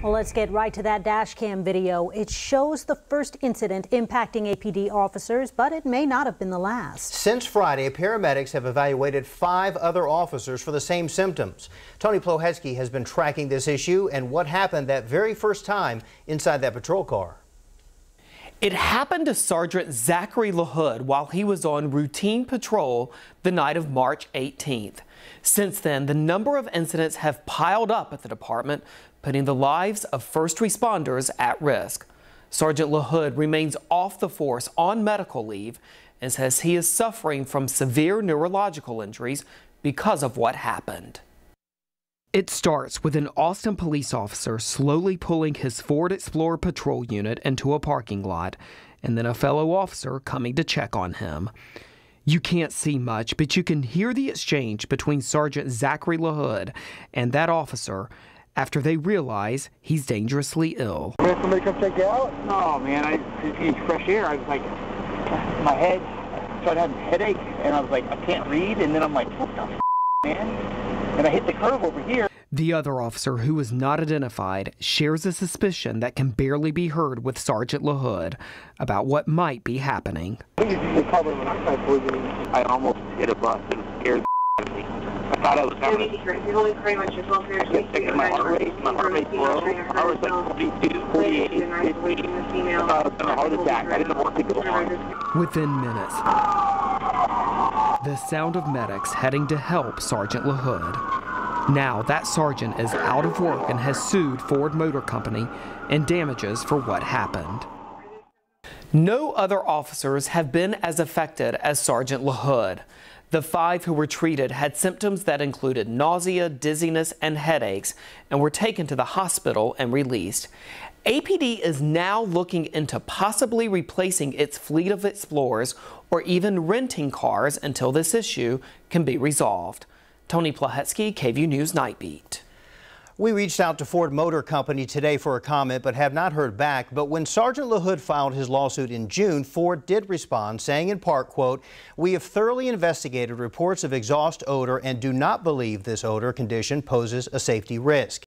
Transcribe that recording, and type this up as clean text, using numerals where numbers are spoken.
Well, let's get right to that dash cam video. It shows the first incident impacting APD officers, but it may not have been the last. Since Friday, paramedics have evaluated 5 other officers for the same symptoms. Tony Plohetsky has been tracking this issue and what happened that very first time inside that patrol car. It happened to Sergeant Zachary LaHood while he was on routine patrol the night of March 18th. Since then, the number of incidents have piled up at the department, putting the lives of first responders at risk. Sergeant LaHood remains off the force on medical leave and says he is suffering from severe neurological injuries because of what happened. It starts with an Austin police officer slowly pulling his Ford Explorer patrol unit into a parking lot, and then a fellow officer coming to check on him. You can't see much, but you can hear the exchange between Sergeant Zachary LaHood and that officer after they realize he's dangerously ill. You had somebody come check you out? No, man, I just need fresh air. I was like, my head started having a headache, and I was like, I can't read, and then I'm like, what the man? And I hit the curve over here. The other officer, who was not identified, shares a suspicion that can barely be heard with Sergeant LaHood about what might be happening. They called it monoxide poisoning. I almost hit a bus and scared the out of me. I thought I was having my heart rate low. I was like 42, 48, 50. I thought I was having a heart attack. I didn't want to go on. Within minutes, the sound of medics heading to help Sergeant LaHood. Now that sergeant is out of work and has sued Ford Motor Company in damages for what happened. No other officers have been as affected as Sergeant LaHood. The 5 who were treated had symptoms that included nausea, dizziness, and headaches and were taken to the hospital and released. APD is now looking into possibly replacing its fleet of Explorers or even renting cars until this issue can be resolved. Tony Plohetsky, KVUE News Nightbeat. We reached out to Ford Motor Company today for a comment but have not heard back. But when Sergeant LaHood filed his lawsuit in June, Ford did respond, saying in part, quote, "We have thoroughly investigated reports of exhaust odor and do not believe this odor condition poses a safety risk."